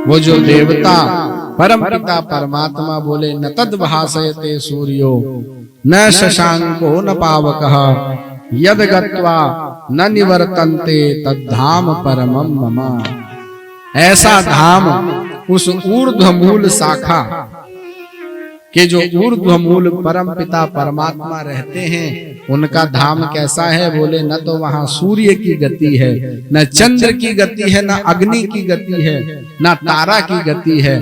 वो जो देवता परम पिता परमात्मा बोले न तद भासयते सूर्यो न शशांको न पावकः यद गत्वा न निवर्तन्ते तद्धाम परमं मम। ऐसा धाम उस ऊर्ध्वमूल शाखा के जो ऊर्ध्वमूल परम पिता परमात्मा रहते हैं उनका धाम कैसा है? बोले न तो वहां सूर्य की गति है, न चंद्र की गति है, न अग्नि की गति है, न तारा की गति है,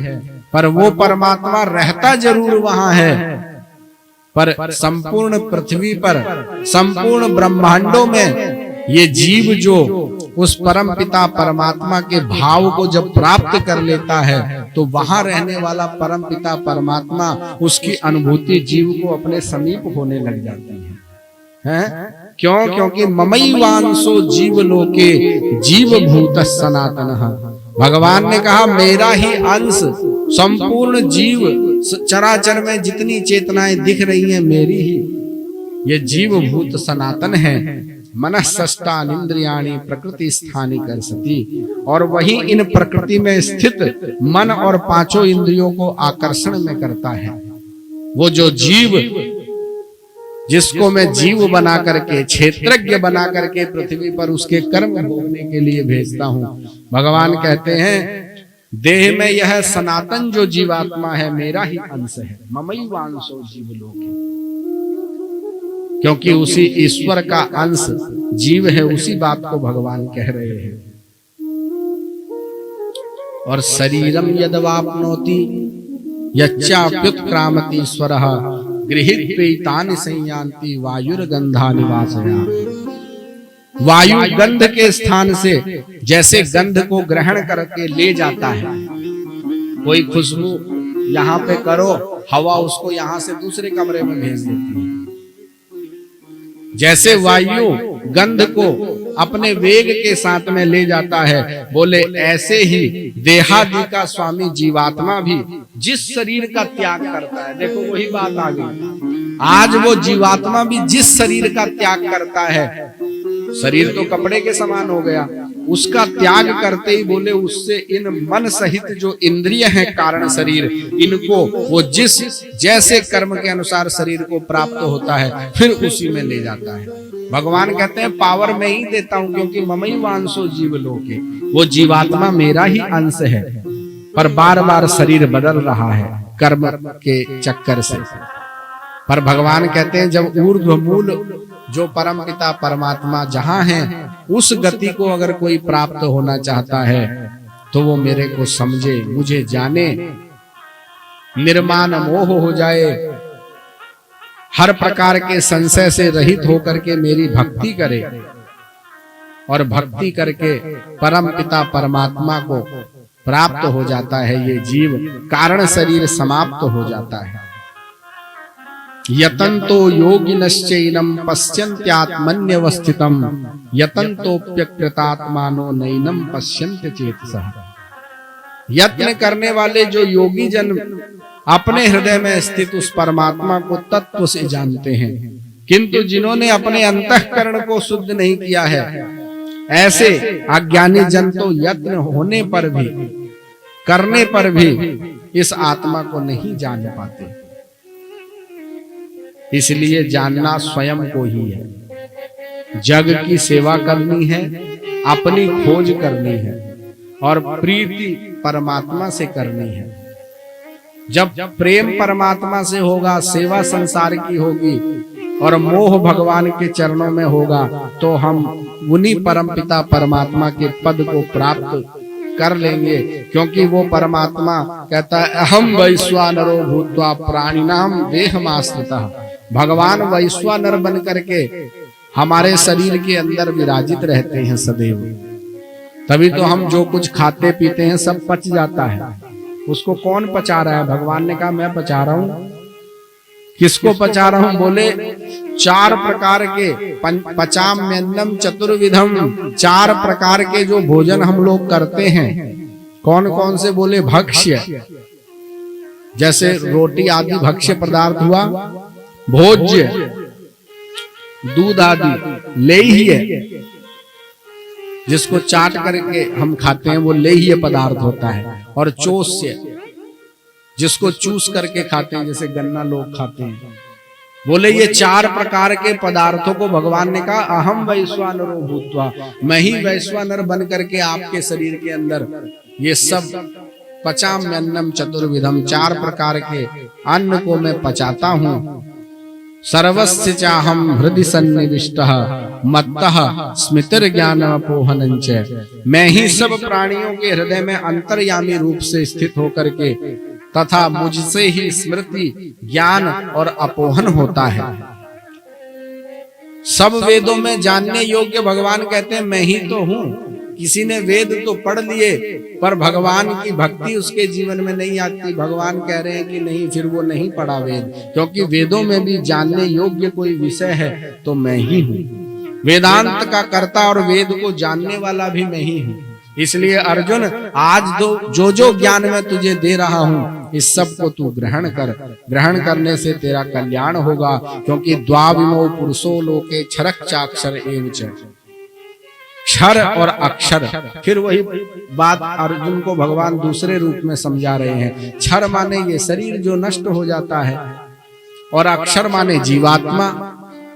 पर वो परमात्मा रहता जरूर वहां है, पर संपूर्ण पृथ्वी पर, संपूर्ण ब्रह्मांडों में ये जीव जो उस परम पिता परमात्मा के भाव को जब प्राप्त कर लेता है तो वहां रहने वाला परम पिता परमात्मा उसकी अनुभूति जीव को अपने समीप होने लग जाती है। क्यों? क्योंकि ममैवांशो जीव लोके जीव भूत सनातनः। भगवान ने कहा मेरा ही अंश संपूर्ण जीव चराचर में जितनी चेतनाएं दिख रही हैं मेरी ही, ये जीव भूत सनातन है। मनःषष्ठानि इंद्रियाणि प्रकृति स्थानि कर्षति, और वही इन प्रकृति में स्थित मन और पांचों इंद्रियों को आकर्षण में करता है। वो जो जीव जिसको मैं जीव बना करके, क्षेत्रज्ञ बना करके पृथ्वी पर उसके कर्म भोगने के लिए भेजता हूं, भगवान कहते हैं देह में यह सनातन जो जीवात्मा है मेरा ही अंश है। ममैवांशो जीवलोके, क्योंकि उसी ईश्वर का अंश जीव है, उसी बात को भगवान कह रहे हैं। और शरीरम यदवाप्नोति यच्चाप्युत्क्रामति स्वरः गृहीत्वैतानि संयान्ति वायुर्गंधानि वासया। वायु गंध के स्थान से जैसे गंध को ग्रहण करके ले जाता है, कोई खुशबू यहाँ पे करो, हवा उसको यहाँ से दूसरे कमरे में भेज देती है। जैसे वायु गंध को अपने वेग के साथ में ले जाता है, बोले ऐसे ही देहादि का स्वामी जीवात्मा भी जिस शरीर का त्याग करता है, देखो वही बात आ गई, आज वो जीवात्मा भी जिस शरीर का त्याग करता है, शरीर तो कपड़े के समान हो गया, उसका त्याग करते ही बोले उससे इन मन सहित जो इंद्रिय हैं कारण शरीर, इनको वो जिस जैसे कर्म के अनुसार शरीर को प्राप्त होता है फिर उसी में ले जाता है। भगवान कहते हैं पावर मैं ही देता हूं, क्योंकि ममैवांशो जीवलोके, वो जीवात्मा मेरा ही अंश है, पर बार बार शरीर बदल रहा है कर्म के चक्कर से। पर भगवान कहते हैं जब ऊर्ध्वमूल जो परम पिता परमात्मा जहां है उस गति को अगर कोई प्राप्त होना चाहता है तो वो मेरे को समझे, मुझे जाने, निर्माण मोह हो जाए, हर प्रकार के संशय से रहित होकर के मेरी भक्ति करे, और भक्ति करके परम पिता परमात्मा को प्राप्त हो जाता है ये जीव, कारण शरीर समाप्त हो जाता है। यतन्तो योगिनश्चैनं पश्यन्त्यात्मन्यवस्थितं यतन्तोप्यकृतात्मानो नैनं पश्यन्ति चेतसः। यत्न करने वाले जो योगी जन अपने हृदय में स्थित उस परमात्मा को तत्व से जानते हैं, किंतु जिन्होंने अपने अंतःकरण को शुद्ध नहीं किया है, ऐसे अज्ञानी जन तो यत्न होने पर भी, करने पर भी इस आत्मा को नहीं जान पाते। इसलिए जानना स्वयं को ही है, जग की सेवा करनी है, अपनी खोज करनी है, और प्रीति परमात्मा से करनी है। जब प्रेम परमात्मा से होगा, सेवा संसार की होगी और मोह भगवान के चरणों में होगा, तो हम उन्हीं परम पिता परमात्मा के पद को प्राप्त कर लेंगे। क्योंकि वो परमात्मा कहता है अहम वैश्वानरो भूत्वा प्राणिनाम देहमाश्रितः। भगवान वैश्वानर बन करके हमारे शरीर के अंदर विराजित रहते हैं सदैव, तभी तो हम जो कुछ खाते पीते हैं सब पच जाता है। उसको कौन पचा रहा है? भगवान ने कहा मैं पचा रहा हूं। किसको पचा रहा हूं? बोले चार प्रकार के पचाम्यन्नम चतुर्विधम, चार प्रकार के जो भोजन हम लोग करते हैं। कौन कौन से? बोले भक्ष्य, जैसे रोटी आदि भक्ष्य पदार्थ हुआ, भोज्य दूध आदि, लेह्य जिसको चाट करके हम खाते हैं वो लेह्य पदार्थ होता है, और चोष्य, जिसको चूस करके खाते हैं, जैसे गन्ना लोग खाते हैं। बोले ये 4 प्रकार के पदार्थों को भगवान ने कहा अहम वैश्वानरो भूत्वा, मैं ही वैश्वानर बन करके आपके शरीर के अंदर ये सब पचाम्यन्नम चतुर्विधम, 4 प्रकार के अन्न को मैं पचाता हूँ। सर्वस्य चाहम हृदि सन्निविष्टः मत्तः स्मृतिर्ज्ञानमपोहनं च, मैं ही सब प्राणियों के हृदय में अंतर्यामी रूप से स्थित होकर के तथा मुझसे ही स्मृति, ज्ञान और अपोहन होता है। सब वेदों में जानने योग्य भगवान कहते हैं मैं ही तो हूँ। किसी ने वेद तो पढ़ लिए पर भगवान की भक्ति उसके जीवन में नहीं आती। भगवान कह रहे हैं कि नहीं, फिर वो नहीं पढ़ा वेद, क्योंकि वेदों में भी जानने योग्य कोई विषय है तो मैं ही हूँ। वेदांत का कर्ता और वेद को जानने वाला भी मैं ही हूँ। इसलिए अर्जुन, आज जो ज्ञान मैं तुझे दे रहा हूँ, इस सब को तू ग्रहण कर। ग्रहण करने से तेरा कल्याण होगा, क्योंकि द्वाविमो पुरुषो लोके क्षरः चाक्षर एव च। क्षर और अक्षर, फिर वही बात अर्जुन को भगवान दूसरे रूप में समझा रहे हैं। क्षर माने ये शरीर जो नष्ट हो जाता है, और अक्षर माने जीवात्मा।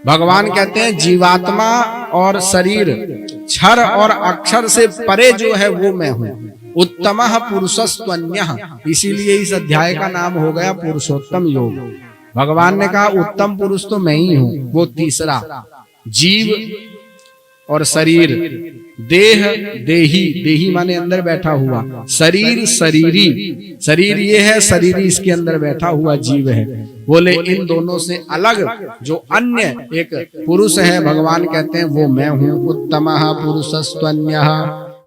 भगवान कहते हैं जीवात्मा और शरीर, क्षर और अक्षर से परे जो है वो मैं हूँ। उत्तमः पुरुषस्त्वन्यः, इसीलिए इस अध्याय का नाम हो गया पुरुषोत्तम योग। भगवान ने कहा उत्तम पुरुष तो मैं ही हूँ। वो तीसरा, जीव और शरीर, देह देही, देही माने अंदर बैठा हुआ, शरीर शरीरी, शरीर ये है, शरीरी इसके अंदर बैठा हुआ जीव है। बोले इन दोनों से अलग जो अन्य एक पुरुष है, भगवान कहते हैं वो मैं हूँ। उत्तमः पुरुषस्त्वन्यः